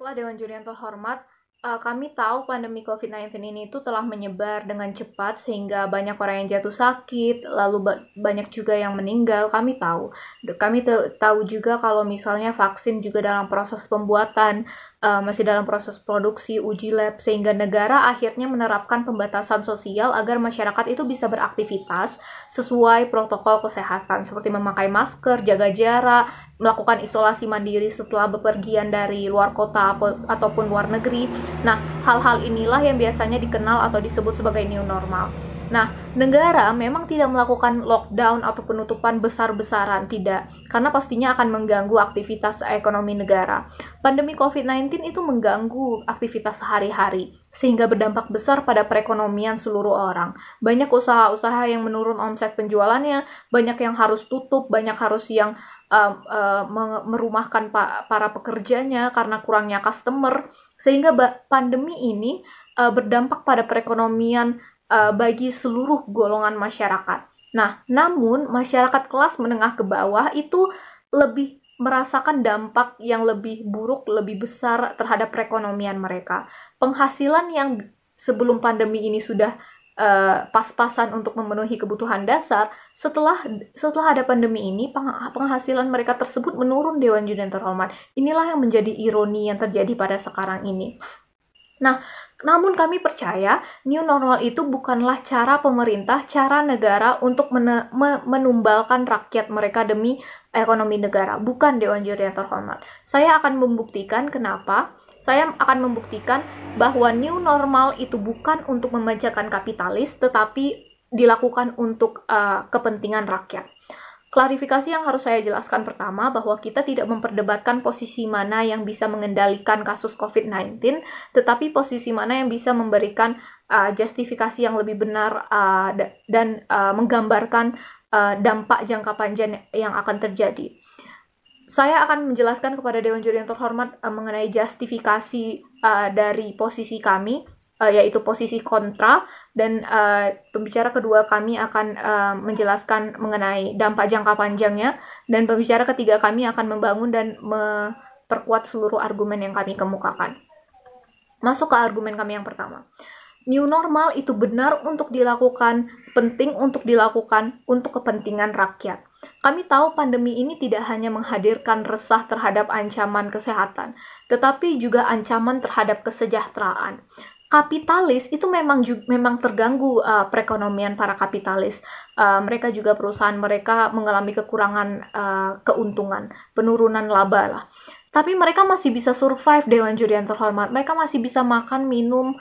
Baiklah Dewan Juri yang terhormat, kami tahu pandemi COVID-19 ini itu telah menyebar dengan cepat sehingga banyak orang yang jatuh sakit, lalu banyak juga yang meninggal. Kami tahu. Kami tahu juga kalau misalnya vaksin juga dalam proses pembuatan, masih dalam proses produksi, uji lab, sehingga negara akhirnya menerapkan pembatasan sosial agar masyarakat itu bisa beraktivitas sesuai protokol kesehatan, seperti memakai masker, jaga jarak, melakukan isolasi mandiri setelah bepergian dari luar kota ataupun luar negeri. Nah, hal-hal inilah yang biasanya dikenal atau disebut sebagai new normal. Nah, negara memang tidak melakukan lockdown atau penutupan besar-besaran, tidak, karena pastinya akan mengganggu aktivitas ekonomi negara. Pandemi COVID-19 itu mengganggu aktivitas sehari-hari, sehingga berdampak besar pada perekonomian seluruh orang. Banyak usaha-usaha yang menurun omset penjualannya, banyak yang harus tutup, banyak harus yang merumahkan para pekerjanya karena kurangnya customer, sehingga pandemi ini berdampak pada perekonomian bagi seluruh golongan masyarakat. Nah, namun masyarakat kelas menengah ke bawah itu lebih merasakan dampak yang lebih buruk, lebih besar terhadap perekonomian mereka. Penghasilan yang sebelum pandemi ini sudah pas-pasan untuk memenuhi kebutuhan dasar, setelah ada pandemi ini penghasilan mereka tersebut menurun, Dewan Juri yang terhormat. Inilah yang menjadi ironi yang terjadi pada sekarang ini. Nah, namun kami percaya new normal itu bukanlah cara pemerintah, cara negara untuk menumbalkan rakyat mereka demi ekonomi negara. Bukan, Dewan Juri yang terhormat. Saya akan membuktikan kenapa. Saya akan membuktikan bahwa new normal itu bukan untuk membajakan kapitalis, tetapi dilakukan untuk kepentingan rakyat. Klarifikasi yang harus saya jelaskan pertama, bahwa kita tidak memperdebatkan posisi mana yang bisa mengendalikan kasus COVID-19, tetapi posisi mana yang bisa memberikan justifikasi yang lebih benar dan menggambarkan dampak jangka panjang yang akan terjadi. Saya akan menjelaskan kepada Dewan Juri yang terhormat mengenai justifikasi dari posisi kami, yaitu posisi kontra, dan pembicara kedua kami akan menjelaskan mengenai dampak jangka panjangnya, dan pembicara ketiga kami akan membangun dan memperkuat seluruh argumen yang kami kemukakan. Masuk ke argumen kami yang pertama. New normal itu benar untuk dilakukan, penting untuk dilakukan untuk kepentingan rakyat. Kami tahu pandemi ini tidak hanya menghadirkan resah terhadap ancaman kesehatan, tetapi juga ancaman terhadap kesejahteraan. Kapitalis itu memang terganggu, perekonomian para kapitalis. Mereka juga, perusahaan mereka mengalami kekurangan keuntungan, penurunan laba lah. Tapi mereka masih bisa survive, Dewan Juri yang terhormat. Mereka masih bisa makan, minum,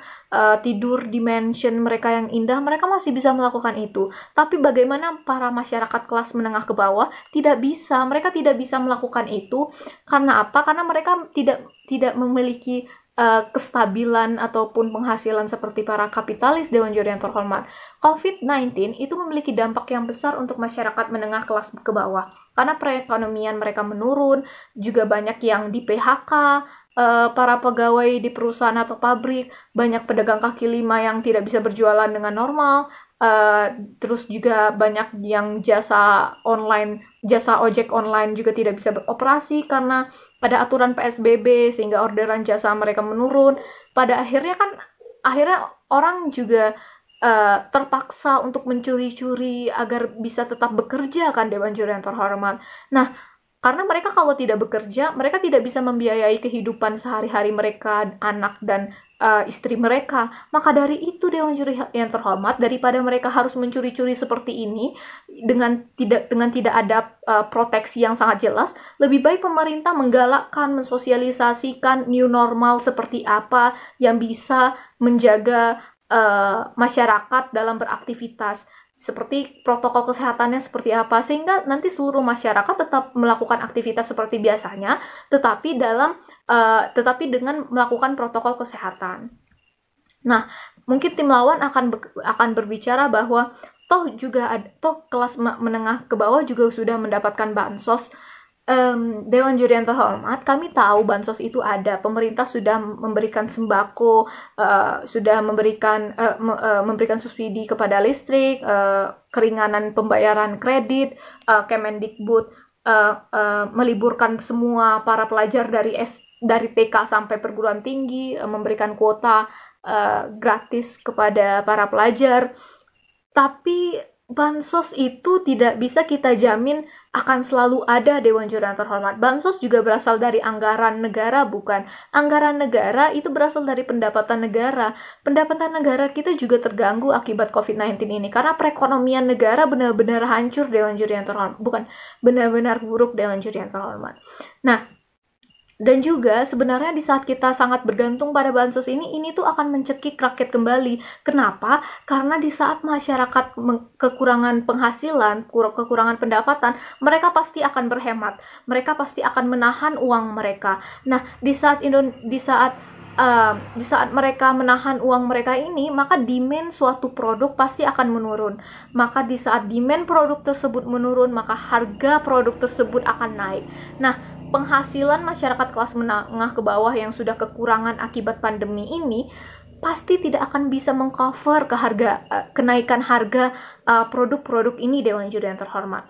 tidur di mansion mereka yang indah. Mereka masih bisa melakukan itu. Tapi bagaimana para masyarakat kelas menengah ke bawah? Tidak bisa. Mereka tidak bisa melakukan itu. Karena apa? Karena mereka tidak memiliki kestabilan ataupun penghasilan seperti para kapitalis, Dewan Juri yang terhormat. COVID-19 itu memiliki dampak yang besar untuk masyarakat menengah kelas ke bawah, karena perekonomian mereka menurun, juga banyak yang di PHK, para pegawai di perusahaan atau pabrik, banyak pedagang kaki lima yang tidak bisa berjualan dengan normal, terus juga banyak yang jasa ojek online juga tidak bisa beroperasi karena pada aturan PSBB, sehingga orderan jasa mereka menurun. Pada akhirnya orang juga terpaksa untuk mencuri-curi agar bisa tetap bekerja, kan, Dewan Juri yang terhormat. Nah, karena mereka kalau tidak bekerja, mereka tidak bisa membiayai kehidupan sehari-hari mereka, anak dan istri mereka. Maka dari itu, Dewan Juri yang terhormat, daripada mereka harus mencuri-curi seperti ini dengan tidak ada proteksi yang sangat jelas, lebih baik pemerintah menggalakkan, mensosialisasikan new normal seperti apa yang bisa menjaga masyarakat dalam beraktivitas, seperti protokol kesehatannya seperti apa, sehingga nanti seluruh masyarakat tetap melakukan aktivitas seperti biasanya, tetapi dengan melakukan protokol kesehatan. Nah, mungkin tim lawan akan berbicara bahwa toh kelas menengah ke bawah juga sudah mendapatkan bansos. Dewan Juri yang terhormat, kami tahu bansos itu ada. Pemerintah sudah memberikan sembako, sudah memberikan subsidi kepada listrik, keringanan pembayaran kredit, Kemendikbud meliburkan semua para pelajar dari dari TK sampai perguruan tinggi, memberikan kuota gratis kepada para pelajar. Tapi bansos itu tidak bisa kita jamin akan selalu ada, Dewan Juri yang terhormat. Bansos juga berasal dari anggaran negara, bukan? Anggaran negara itu berasal dari pendapatan negara. Pendapatan negara kita juga terganggu akibat COVID-19 ini, karena perekonomian negara benar-benar hancur, Dewan Juri yang terhormat. Bukan, benar-benar buruk, Dewan Juri yang terhormat. Nah, dan juga sebenarnya di saat kita sangat bergantung pada bansos ini tuh akan mencekik rakyat kembali. Kenapa? Karena di saat masyarakat kekurangan penghasilan, kekurangan pendapatan, mereka pasti akan berhemat. Mereka pasti akan menahan uang mereka. Nah, di saat mereka menahan uang mereka ini, maka demand suatu produk pasti akan menurun. Maka di saat demand produk tersebut menurun, maka harga produk tersebut akan naik. Nah, penghasilan masyarakat kelas menengah ke bawah yang sudah kekurangan akibat pandemi ini pasti tidak akan bisa mengcover kenaikan harga produk-produk ini, Dewan Juri yang terhormat.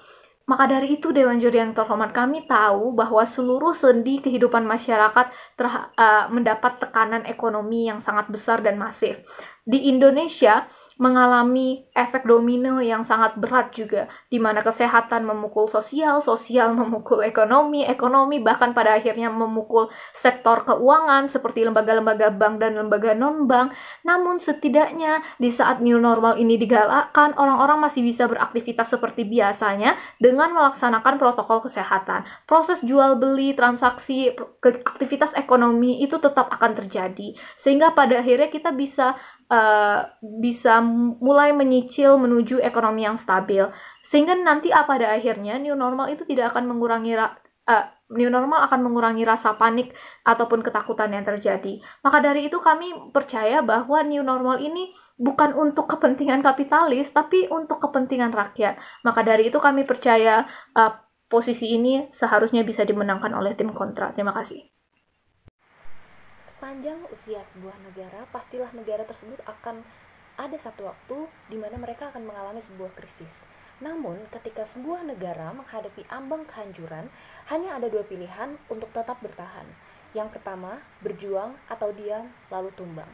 Maka dari itu, Dewan Juri yang terhormat, kami tahu bahwa seluruh sendi kehidupan masyarakat mendapat tekanan ekonomi yang sangat besar dan masif. Di Indonesia mengalami efek domino yang sangat berat juga, di mana kesehatan memukul sosial, sosial memukul ekonomi, ekonomi bahkan pada akhirnya memukul sektor keuangan seperti lembaga-lembaga bank dan lembaga non-bank. Namun setidaknya di saat new normal ini digalakkan, orang-orang masih bisa beraktivitas seperti biasanya dengan melaksanakan protokol kesehatan. Proses jual beli, transaksi, aktivitas ekonomi itu tetap akan terjadi, sehingga pada akhirnya kita bisa mulai menyicil menuju ekonomi yang stabil, sehingga nanti pada akhirnya new normal itu tidak akan mengurangi rasa panik ataupun ketakutan yang terjadi. Maka dari itu kami percaya bahwa new normal ini bukan untuk kepentingan kapitalis, tapi untuk kepentingan rakyat. Maka dari itu kami percaya posisi ini seharusnya bisa dimenangkan oleh tim kontra. Terima kasih. Sepanjang usia sebuah negara, pastilah negara tersebut akan ada satu waktu di mana mereka akan mengalami sebuah krisis. Namun, ketika sebuah negara menghadapi ambang kehancuran, hanya ada dua pilihan untuk tetap bertahan. Yang pertama, berjuang atau diam lalu tumbang.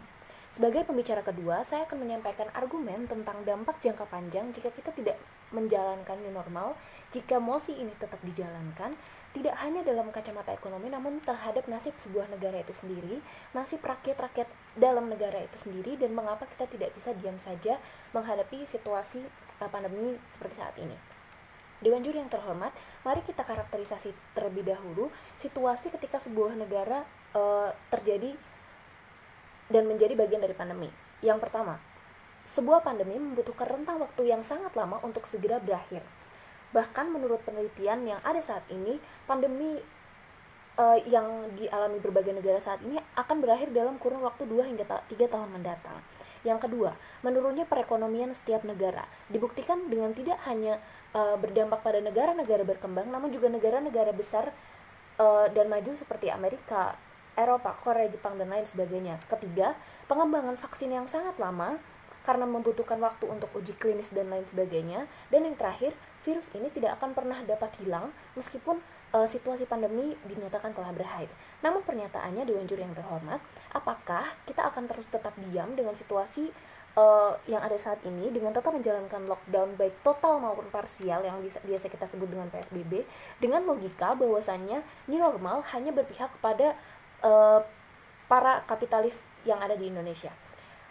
Sebagai pembicara kedua, saya akan menyampaikan argumen tentang dampak jangka panjang jika kita tidak menjalankan new normal, jika mosi ini tetap dijalankan, tidak hanya dalam kacamata ekonomi, namun terhadap nasib sebuah negara itu sendiri, nasib rakyat-rakyat dalam negara itu sendiri, dan mengapa kita tidak bisa diam saja menghadapi situasi pandemi seperti saat ini. Dewan Juri yang terhormat, mari kita karakterisasi terlebih dahulu situasi ketika sebuah negara terjadi dan menjadi bagian dari pandemi. Yang pertama, sebuah pandemi membutuhkan rentang waktu yang sangat lama untuk segera berakhir. Bahkan menurut penelitian yang ada saat ini, pandemi yang dialami berbagai negara saat ini akan berakhir dalam kurun waktu 2 hingga 3 tahun mendatang. Yang kedua, menurunnya perekonomian setiap negara dibuktikan dengan tidak hanya berdampak pada negara-negara berkembang, namun juga negara-negara besar dan maju seperti Amerika, Eropa, Korea, Jepang, dan lain sebagainya. Ketiga, pengembangan vaksin yang sangat lama karena membutuhkan waktu untuk uji klinis dan lain sebagainya. Dan yang terakhir, virus ini tidak akan pernah dapat hilang meskipun situasi pandemi dinyatakan telah berakhir. Namun pernyataannya, Dewan Juri yang terhormat, apakah kita akan terus tetap diam dengan situasi yang ada saat ini, dengan tetap menjalankan lockdown baik total maupun parsial yang biasa kita sebut dengan PSBB, dengan logika bahwasannya new normal hanya berpihak kepada para kapitalis yang ada di Indonesia?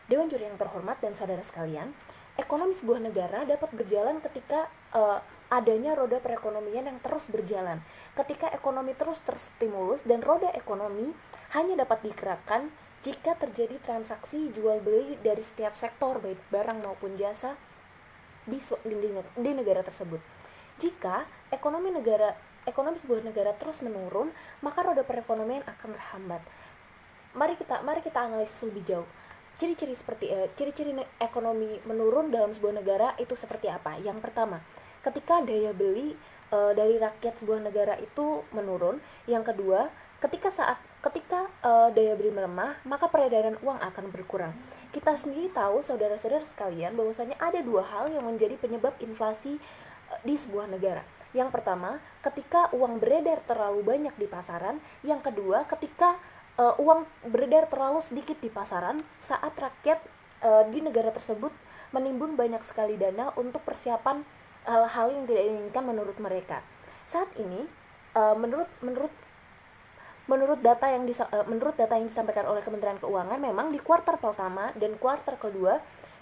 Dewan Juri yang terhormat dan saudara sekalian, ekonomi sebuah negara dapat berjalan ketika adanya roda perekonomian yang terus berjalan. Ketika ekonomi terus terstimulus, dan roda ekonomi hanya dapat digerakkan jika terjadi transaksi jual beli dari setiap sektor, baik barang maupun jasa di negara tersebut. Jika ekonomi sebuah negara terus menurun, maka roda perekonomian akan terhambat. Mari kita analisis lebih jauh. Ciri-ciri ekonomi menurun dalam sebuah negara itu seperti apa? Yang pertama, ketika daya beli dari rakyat sebuah negara itu menurun. Yang kedua, ketika daya beli melemah, maka peredaran uang akan berkurang. Kita sendiri tahu, saudara-saudara sekalian, bahwasanya ada dua hal yang menjadi penyebab inflasi di sebuah negara. Yang pertama, ketika uang beredar terlalu banyak di pasaran. Yang kedua, ketika uang beredar terlalu sedikit di pasaran saat rakyat di negara tersebut menimbun banyak sekali dana untuk persiapan hal-hal yang tidak diinginkan menurut mereka. Saat ini, menurut data yang disampaikan oleh Kementerian Keuangan, memang di kuartal pertama dan kuartal kedua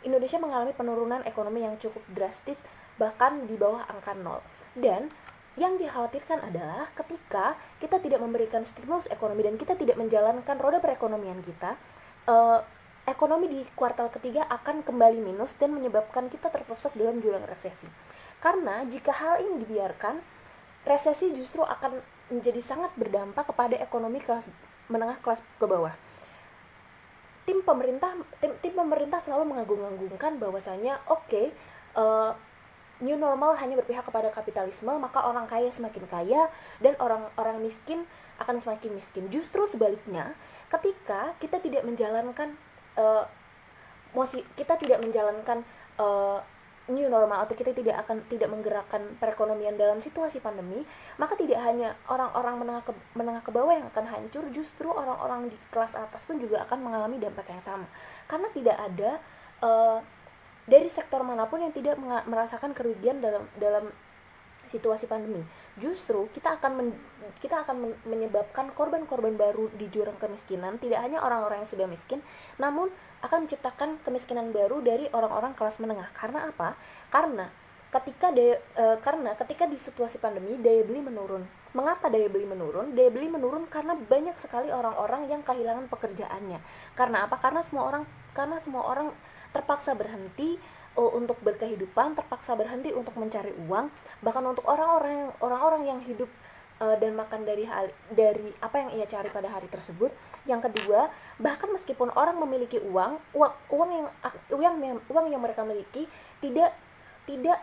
Indonesia mengalami penurunan ekonomi yang cukup drastis, bahkan di bawah angka 0. Dan yang dikhawatirkan adalah ketika kita tidak memberikan stimulus ekonomi dan kita tidak menjalankan roda perekonomian kita, ekonomi di kuartal ketiga akan kembali minus dan menyebabkan kita terperosok dalam jurang resesi. Karena jika hal ini dibiarkan, resesi justru akan menjadi sangat berdampak kepada ekonomi kelas menengah kelas ke bawah. Tim pemerintah selalu mengagung-agungkan bahwasanya new normal hanya berpihak kepada kapitalisme, maka orang kaya semakin kaya dan orang miskin akan semakin miskin. Justru sebaliknya, ketika kita tidak menjalankan new normal atau kita tidak menggerakkan perekonomian dalam situasi pandemi, maka tidak hanya orang-orang menengah ke bawah yang akan hancur, justru orang-orang di kelas atas pun juga akan mengalami dampak yang sama. Karena tidak ada dari sektor manapun yang tidak merasakan kerugian dalam situasi pandemi. Justru kita akan menyebabkan korban-korban baru di jurang kemiskinan, tidak hanya orang-orang yang sudah miskin, namun akan menciptakan kemiskinan baru dari orang-orang kelas menengah. Karena apa? Karena ketika di situasi pandemi daya beli menurun. Mengapa daya beli menurun? Daya beli menurun karena banyak sekali orang-orang yang kehilangan pekerjaannya. Karena apa? Karena semua orang terpaksa berhenti untuk berkehidupan, terpaksa berhenti untuk mencari uang, bahkan untuk orang-orang yang hidup dan makan dari apa yang ia cari pada hari tersebut. Yang kedua, bahkan meskipun orang memiliki uang yang mereka miliki tidak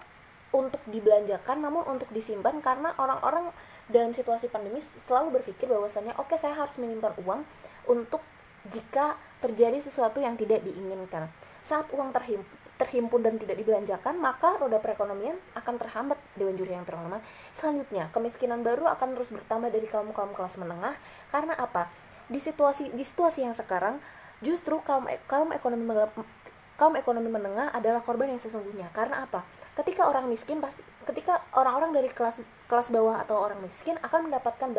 untuk dibelanjakan, namun untuk disimpan, karena orang-orang dalam situasi pandemi selalu berpikir bahwasannya saya harus menyimpan uang untuk jika terjadi sesuatu yang tidak diinginkan. Saat uang terhimpun dan tidak dibelanjakan, maka roda perekonomian akan terhambat, Dewan Juri yang terhormat. Selanjutnya, kemiskinan baru akan terus bertambah dari kaum kelas menengah. Karena apa? Di situasi yang sekarang, justru kaum ekonomi menengah adalah korban yang sesungguhnya. Karena apa? Ketika orang-orang dari kelas bawah atau orang miskin akan mendapatkan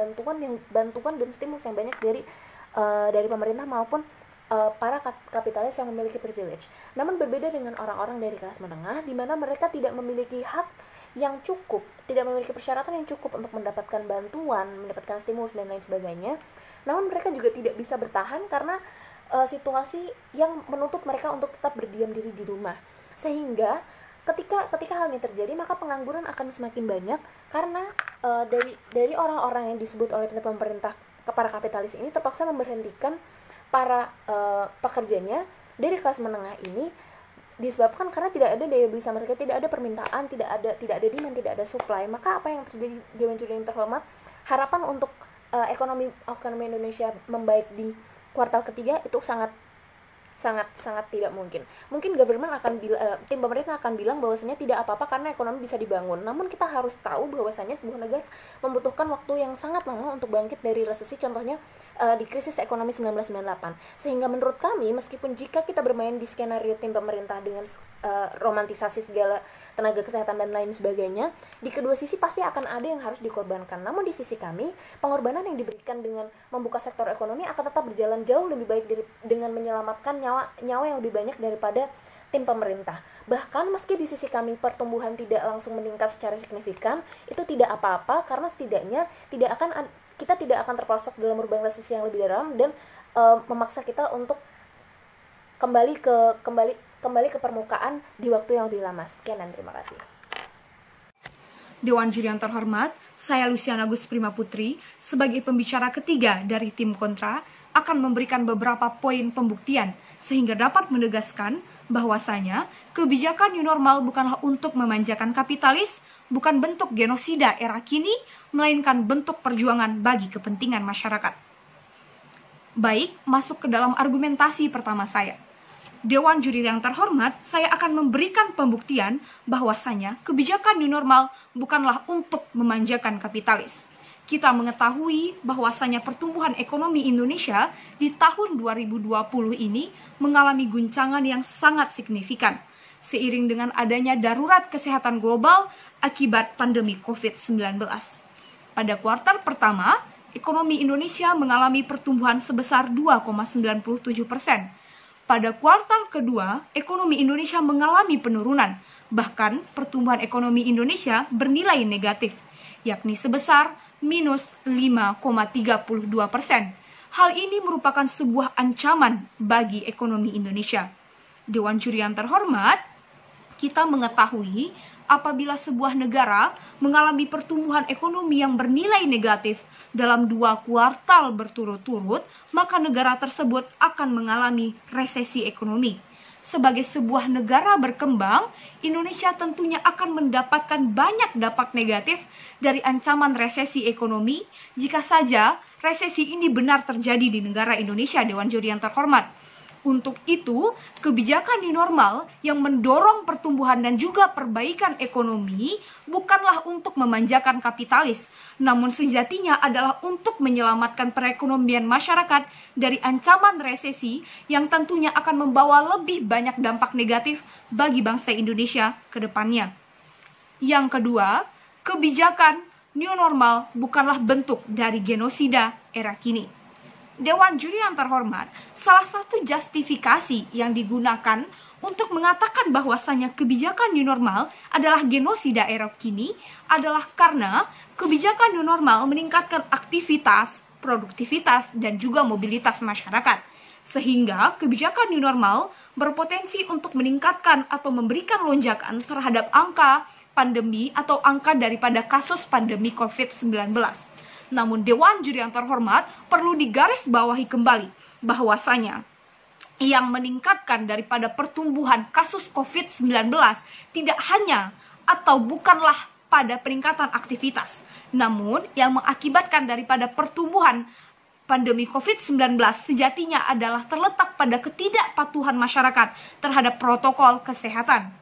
bantuan dan stimulus yang banyak dari pemerintah maupun para kapitalis yang memiliki privilege. Namun berbeda dengan orang-orang dari kelas menengah, di mana mereka tidak memiliki hak yang cukup, tidak memiliki persyaratan yang cukup untuk mendapatkan bantuan, mendapatkan stimulus dan lain sebagainya. Namun mereka juga tidak bisa bertahan karena situasi yang menuntut mereka untuk tetap berdiam diri di rumah. Sehingga ketika hal ini terjadi, maka pengangguran akan semakin banyak karena dari orang-orang yang disebut oleh pemerintah para kapitalis ini terpaksa memberhentikan para pekerjanya dari kelas menengah ini, disebabkan karena tidak ada daya beli sama sekali, tidak ada permintaan, tidak ada demand, tidak ada supply. Maka apa yang terjadi, Dewan Juri yang terhormat? Harapan untuk ekonomi Indonesia membaik di kuartal ketiga itu sangat tidak mungkin. Mungkin tim pemerintah akan bilang bahwasanya tidak apa-apa karena ekonomi bisa dibangun. Namun kita harus tahu bahwasanya sebuah negara membutuhkan waktu yang sangat lama untuk bangkit dari resesi, contohnya di krisis ekonomi 1998. Sehingga menurut kami, meskipun jika kita bermain di skenario tim pemerintah dengan romantisasi segala tenaga kesehatan dan lain sebagainya, di kedua sisi pasti akan ada yang harus dikorbankan. Namun di sisi kami, pengorbanan yang diberikan dengan membuka sektor ekonomi akan tetap berjalan jauh lebih baik dengan menyelamatkan nyawa yang lebih banyak daripada tim pemerintah. Bahkan meski di sisi kami pertumbuhan tidak langsung meningkat secara signifikan, itu tidak apa-apa karena setidaknya kita tidak akan terperosok dalam lubang resesi yang lebih dalam dan memaksa kita untuk kembali ke permukaan di waktu yang lebih lama. Sekian dan terima kasih. Dewan Juri yang terhormat, saya Luciana Gus Prima Putri sebagai pembicara ketiga dari tim kontra akan memberikan beberapa poin pembuktian sehingga dapat menegaskan bahwasanya kebijakan new normal bukanlah untuk memanjakan kapitalis, bukan bentuk genosida era kini, melainkan bentuk perjuangan bagi kepentingan masyarakat. Baik, masuk ke dalam argumentasi pertama saya. Dewan Juri yang terhormat, saya akan memberikan pembuktian bahwasanya kebijakan new normal bukanlah untuk memanjakan kapitalis. Kita mengetahui bahwasanya pertumbuhan ekonomi Indonesia di tahun 2020 ini mengalami guncangan yang sangat signifikan, seiring dengan adanya darurat kesehatan global akibat pandemi COVID-19. Pada kuartal pertama, ekonomi Indonesia mengalami pertumbuhan sebesar 2,97%. Pada kuartal kedua, ekonomi Indonesia mengalami penurunan, bahkan pertumbuhan ekonomi Indonesia bernilai negatif, yakni sebesar minus 5,32%. Hal ini merupakan sebuah ancaman bagi ekonomi Indonesia. Dewan Juri yang terhormat, kita mengetahui apabila sebuah negara mengalami pertumbuhan ekonomi yang bernilai negatif dalam 2 kuartal berturut-turut, maka negara tersebut akan mengalami resesi ekonomi. Sebagai sebuah negara berkembang, Indonesia tentunya akan mendapatkan banyak dampak negatif dari ancaman resesi ekonomi jika saja resesi ini benar terjadi di negara Indonesia, Dewan Juri yang terhormat. Untuk itu, kebijakan new normal yang mendorong pertumbuhan dan juga perbaikan ekonomi bukanlah untuk memanjakan kapitalis, namun sejatinya adalah untuk menyelamatkan perekonomian masyarakat dari ancaman resesi yang tentunya akan membawa lebih banyak dampak negatif bagi bangsa Indonesia ke depannya. Yang kedua, kebijakan new normal bukanlah bentuk dari genosida era kini. Dewan Juri yang terhormat, salah satu justifikasi yang digunakan untuk mengatakan bahwasanya kebijakan new normal adalah genosida era kini adalah karena kebijakan new normal meningkatkan aktivitas, produktivitas, dan juga mobilitas masyarakat. Sehingga kebijakan new normal berpotensi untuk meningkatkan atau memberikan lonjakan terhadap angka pandemi atau angka daripada kasus pandemi COVID-19. Namun Dewan Juri yang terhormat perlu digarisbawahi kembali bahwasanya yang meningkatkan daripada pertumbuhan kasus COVID-19 tidak hanya atau bukanlah pada peningkatan aktivitas, namun yang mengakibatkan daripada pertumbuhan pandemi COVID-19 sejatinya adalah terletak pada ketidakpatuhan masyarakat terhadap protokol kesehatan.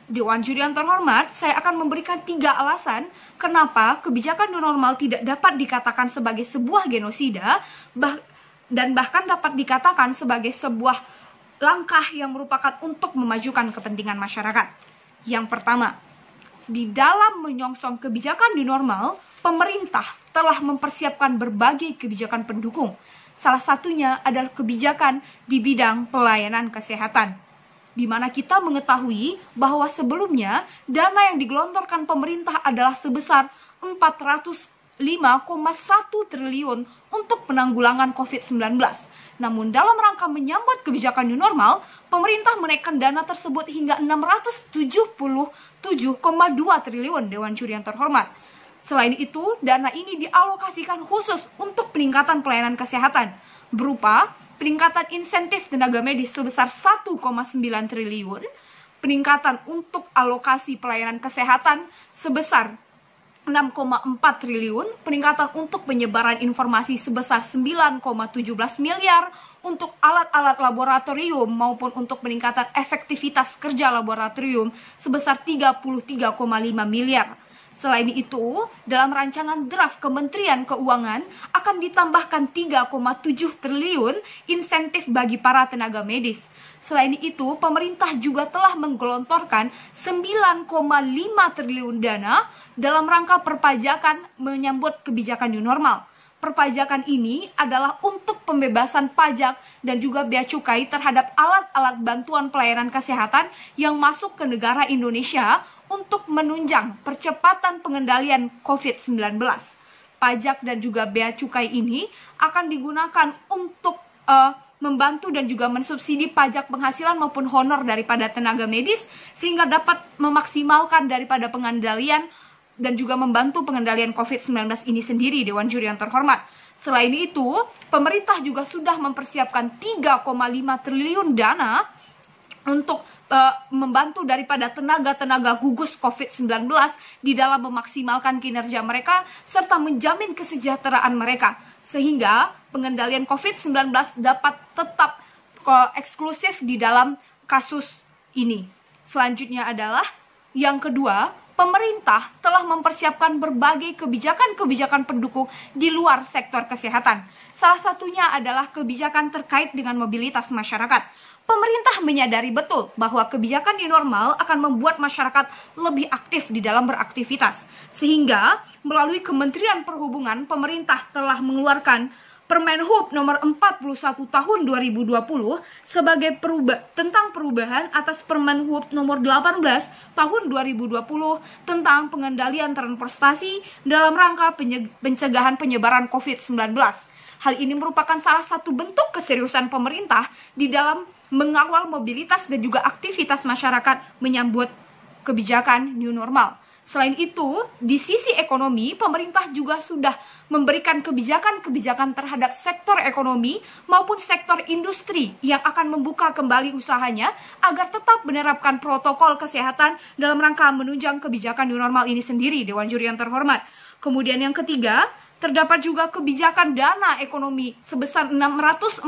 Dewan Juri yang terhormat, saya akan memberikan 3 alasan kenapa kebijakan new normal tidak dapat dikatakan sebagai sebuah genosida dan bahkan dapat dikatakan sebagai sebuah langkah yang merupakan untuk memajukan kepentingan masyarakat. Yang pertama, di dalam menyongsong kebijakan new normal, pemerintah telah mempersiapkan berbagai kebijakan pendukung. Salah satunya adalah kebijakan di bidang pelayanan kesehatan, di mana kita mengetahui bahwa sebelumnya dana yang digelontorkan pemerintah adalah sebesar 405,1 triliun untuk penanggulangan COVID-19. Namun dalam rangka menyambut kebijakan new normal, pemerintah menaikkan dana tersebut hingga 677,2 triliun, Dewan Juri yang terhormat. Selain itu, dana ini dialokasikan khusus untuk peningkatan pelayanan kesehatan, berupa peningkatan insentif tenaga medis sebesar 1,9 triliun, peningkatan untuk alokasi pelayanan kesehatan sebesar 6,4 triliun, peningkatan untuk penyebaran informasi sebesar 9,17 miliar, untuk alat-alat laboratorium maupun untuk peningkatan efektivitas kerja laboratorium sebesar 33,5 miliar. Selain itu, dalam rancangan draft Kementerian Keuangan akan ditambahkan 3,7 triliun insentif bagi para tenaga medis. Selain itu, pemerintah juga telah menggelontorkan 9,5 triliun dana dalam rangka perpajakan menyambut kebijakan new normal. Perpajakan ini adalah untuk pembebasan pajak dan juga bea cukai terhadap alat-alat bantuan pelayanan kesehatan yang masuk ke negara Indonesia untuk menunjang percepatan pengendalian COVID-19. Pajak dan juga bea cukai ini akan digunakan untuk membantu dan juga mensubsidi pajak penghasilan maupun honor daripada tenaga medis, sehingga dapat memaksimalkan daripada pengendalian dan juga membantu pengendalian COVID-19 ini sendiri, Dewan Juri yang terhormat. Selain itu, pemerintah juga sudah mempersiapkan 3,5 triliun dana untuk membantu daripada tenaga-tenaga gugus COVID-19 di dalam memaksimalkan kinerja mereka serta menjamin kesejahteraan mereka, sehingga pengendalian COVID-19 dapat tetap eksklusif di dalam kasus ini. Selanjutnya adalah yang kedua, pemerintah telah mempersiapkan berbagai kebijakan-kebijakan pendukung di luar sektor kesehatan. Salah satunya adalah kebijakan terkait dengan mobilitas masyarakat. Pemerintah menyadari betul bahwa kebijakan new normal akan membuat masyarakat lebih aktif di dalam beraktivitas. Sehingga melalui Kementerian Perhubungan, pemerintah telah mengeluarkan Permenhub nomor 41 tahun 2020 sebagai tentang perubahan atas Permenhub nomor 18 tahun 2020 tentang pengendalian transportasi dalam rangka pencegahan penyebaran COVID-19. Hal ini merupakan salah satu bentuk keseriusan pemerintah di dalam mengawal mobilitas dan juga aktivitas masyarakat menyambut kebijakan new normal. Selain itu, di sisi ekonomi, pemerintah juga sudah memberikan kebijakan-kebijakan terhadap sektor ekonomi maupun sektor industri yang akan membuka kembali usahanya agar tetap menerapkan protokol kesehatan dalam rangka menunjang kebijakan new normal ini sendiri, Dewan Juri yang terhormat. Kemudian yang ketiga, terdapat juga kebijakan dana ekonomi sebesar 641,17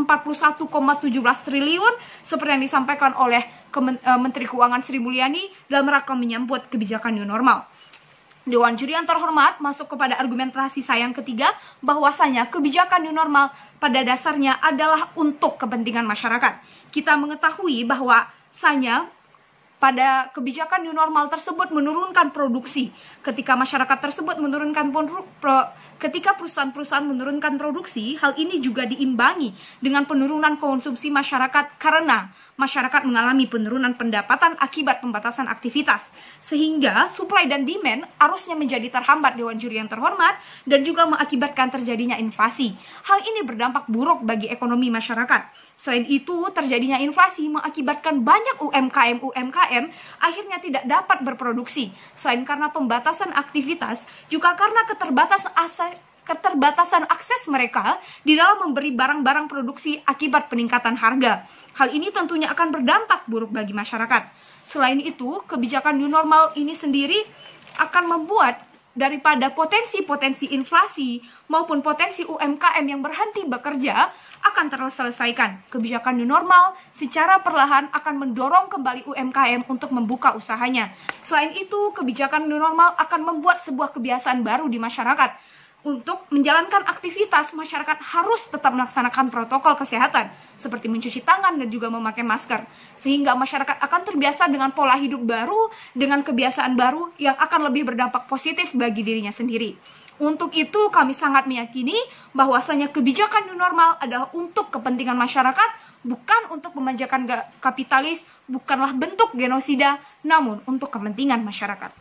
triliun seperti yang disampaikan oleh Menteri Keuangan Sri Mulyani dalam rangka menyambut kebijakan new normal. Dewan Juri yang terhormat masuk kepada argumentasi saya yang ketiga, bahwasanya kebijakan new normal pada dasarnya adalah untuk kepentingan masyarakat. Kita mengetahui bahwasanya pada kebijakan new normal tersebut menurunkan produksi. Ketika masyarakat tersebut menurunkan ketika perusahaan-perusahaan menurunkan produksi, hal ini juga diimbangi dengan penurunan konsumsi masyarakat karena masyarakat mengalami penurunan pendapatan akibat pembatasan aktivitas. Sehingga supply dan demand harusnya menjadi terhambat, Dewan Juri yang terhormat, dan juga mengakibatkan terjadinya inflasi. Hal ini berdampak buruk bagi ekonomi masyarakat. Selain itu, terjadinya inflasi mengakibatkan banyak UMKM akhirnya tidak dapat berproduksi. Selain karena pembatasan aktivitas, juga karena keterbatasan akses mereka di dalam memberi barang-barang produksi akibat peningkatan harga. Hal ini tentunya akan berdampak buruk bagi masyarakat. Selain itu, kebijakan new normal ini sendiri akan membuat daripada potensi-potensi inflasi maupun potensi UMKM yang berhenti bekerja akan terselesaikan. Kebijakan new normal secara perlahan akan mendorong kembali UMKM untuk membuka usahanya. Selain itu, kebijakan new normal akan membuat sebuah kebiasaan baru di masyarakat. Untuk menjalankan aktivitas, masyarakat harus tetap melaksanakan protokol kesehatan seperti mencuci tangan dan juga memakai masker. Sehingga masyarakat akan terbiasa dengan pola hidup baru, dengan kebiasaan baru yang akan lebih berdampak positif bagi dirinya sendiri. Untuk itu kami sangat meyakini bahwasanya kebijakan new normal adalah untuk kepentingan masyarakat, bukan untuk memanjakan kapitalis, bukanlah bentuk genosida, namun untuk kepentingan masyarakat.